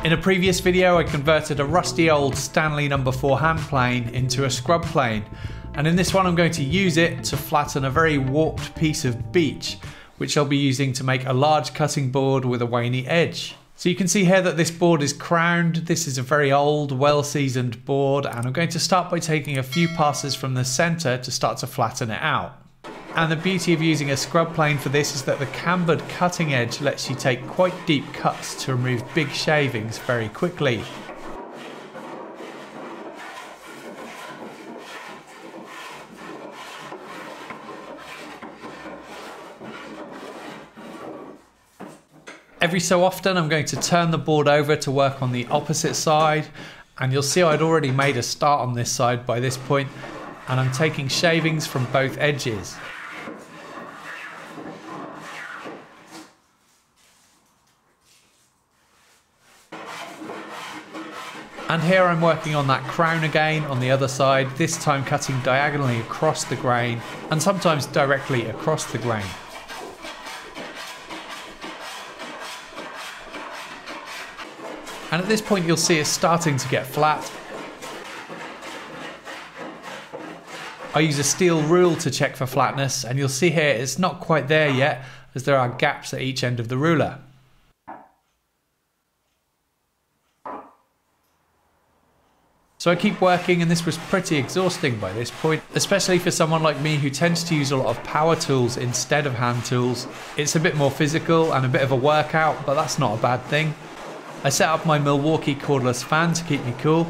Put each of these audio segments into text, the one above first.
In a previous video I converted a rusty old Stanley No. 4 hand plane into a scrub plane, and in this one I'm going to use it to flatten a very warped piece of beech, which I'll be using to make a large cutting board with a Waney edge. So you can see here that this board is crowned. This is a very old, well-seasoned board, and I'm going to start by taking a few passes from the center to start to flatten it out. And the beauty of using a scrub plane for this is that the cambered cutting edge lets you take quite deep cuts to remove big shavings very quickly. Every so often I'm going to turn the board over to work on the opposite side, and you'll see I'd already made a start on this side by this point, and I'm taking shavings from both edges. And here I'm working on that crown again on the other side, this time cutting diagonally across the grain and sometimes directly across the grain. And at this point you'll see it's starting to get flat. I use a steel rule to check for flatness, and you'll see here it's not quite there yet as there are gaps at each end of the ruler. So I keep working, and this was pretty exhausting by this point, especially for someone like me who tends to use a lot of power tools instead of hand tools. It's a bit more physical and a bit of a workout, but that's not a bad thing. I set up my Milwaukee cordless fan to keep me cool.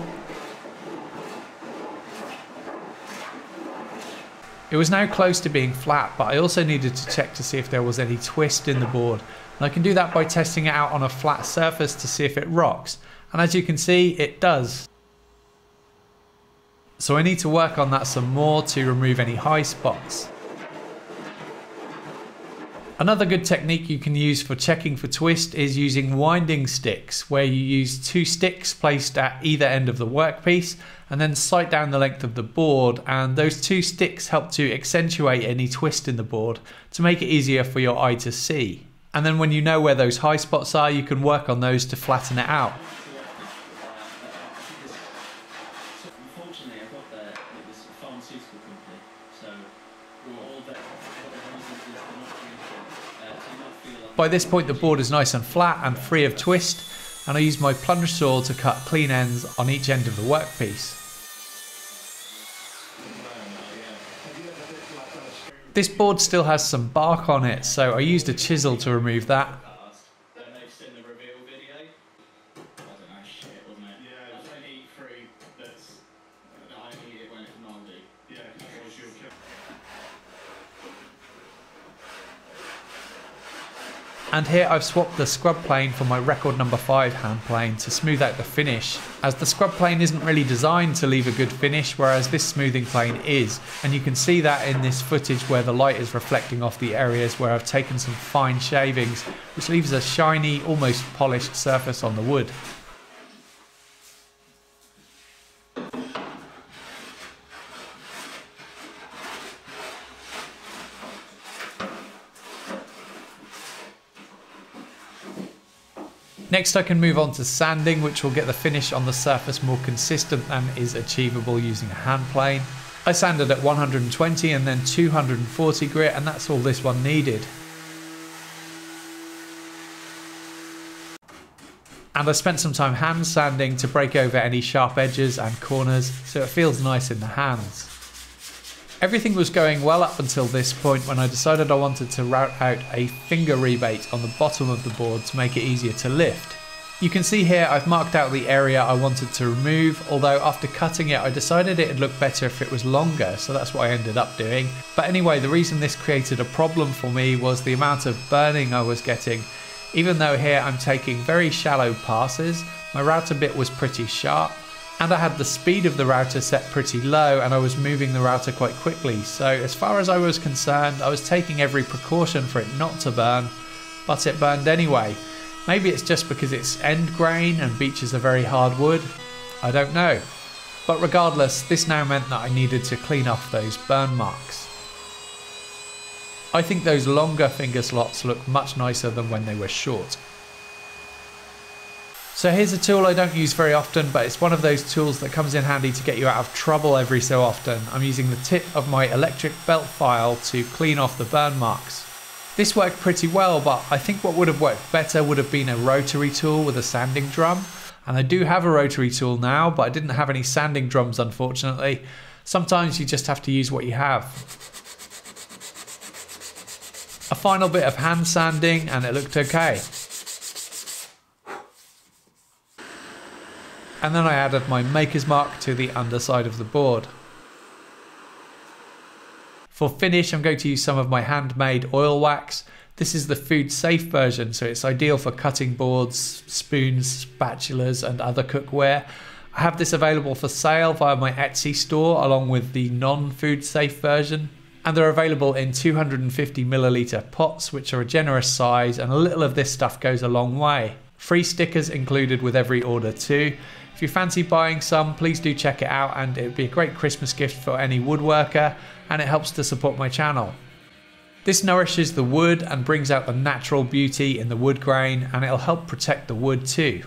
It was now close to being flat, but I also needed to check to see if there was any twist in the board. And I can do that by testing it out on a flat surface to see if it rocks. And as you can see, it does. So I need to work on that some more to remove any high spots. Another good technique you can use for checking for twist is using winding sticks, where you use two sticks placed at either end of the workpiece and then sight down the length of the board, and those two sticks help to accentuate any twist in the board to make it easier for your eye to see. And then when you know where those high spots are, you can work on those to flatten it out. By this point the board is nice and flat and free of twist, and I use my plunge saw to cut clean ends on each end of the workpiece. This board still has some bark on it, so I used a chisel to remove that. And here I've swapped the scrub plane for my record No. 5 hand plane to smooth out the finish, as the scrub plane isn't really designed to leave a good finish, whereas this smoothing plane is, and you can see that in this footage where the light is reflecting off the areas where I've taken some fine shavings, which leaves a shiny, almost polished surface on the wood. Next I can move on to sanding, which will get the finish on the surface more consistent than is achievable using a hand plane. I sanded at 120 and then 240 grit, and that's all this one needed. And I spent some time hand sanding to break over any sharp edges and corners so it feels nice in the hands. Everything was going well up until this point, when I decided I wanted to route out a finger rebate on the bottom of the board to make it easier to lift. You can see here I've marked out the area I wanted to remove, although after cutting it I decided it'd look better if it was longer, so that's what I ended up doing. But anyway, the reason this created a problem for me was the amount of burning I was getting. Even though here I'm taking very shallow passes, my router bit was pretty sharp. And I had the speed of the router set pretty low, and I was moving the router quite quickly, so as far as I was concerned I was taking every precaution for it not to burn, but it burned anyway. Maybe it's just because it's end grain and beech is a very hard wood, I don't know. But regardless, this now meant that I needed to clean off those burn marks. I think those longer finger slots look much nicer than when they were short. So here's a tool I don't use very often, but it's one of those tools that comes in handy to get you out of trouble every so often. I'm using the tip of my electric belt file to clean off the burn marks. This worked pretty well, but I think what would have worked better would have been a rotary tool with a sanding drum. And I do have a rotary tool now, but I didn't have any sanding drums, unfortunately. Sometimes you just have to use what you have. A final bit of hand sanding and it looked okay. And then I added my maker's mark to the underside of the board. For finish, I'm going to use some of my handmade oil wax. This is the food safe version, so it's ideal for cutting boards, spoons, spatulas and other cookware. I have this available for sale via my Etsy store along with the non-food safe version. And they're available in 250ml pots, which are a generous size, and a little of this stuff goes a long way. Free stickers included with every order too. If you fancy buying some, please do check it out, and it would be a great Christmas gift for any woodworker, and it helps to support my channel. This nourishes the wood and brings out the natural beauty in the wood grain, and it'll help protect the wood too.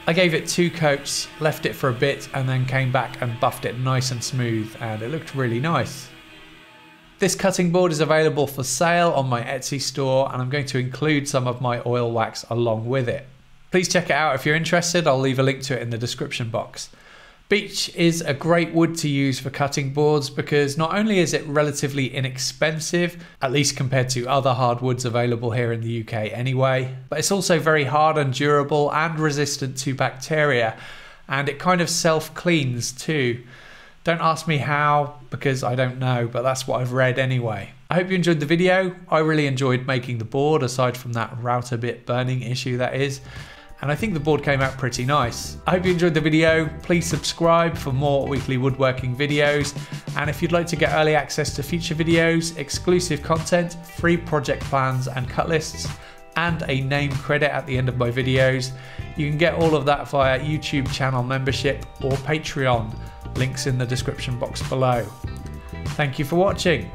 I gave it 2 coats, left it for a bit, and then came back and buffed it nice and smooth, and it looked really nice. This cutting board is available for sale on my Etsy store, and I'm going to include some of my oil wax along with it. Please check it out if you're interested. I'll leave a link to it in the description box. Beech is a great wood to use for cutting boards because not only is it relatively inexpensive, at least compared to other hardwoods available here in the UK anyway, but it's also very hard and durable and resistant to bacteria, and it kind of self-cleans too. Don't ask me how, because I don't know, but that's what I've read anyway. I hope you enjoyed the video. I really enjoyed making the board, aside from that router bit burning issue that is. And I think the board came out pretty nice. I hope you enjoyed the video. Please subscribe for more weekly woodworking videos. And if you'd like to get early access to future videos, exclusive content, free project plans and cut lists, and a name credit at the end of my videos, you can get all of that via YouTube channel membership or Patreon. Links in the description box below. Thank you for watching.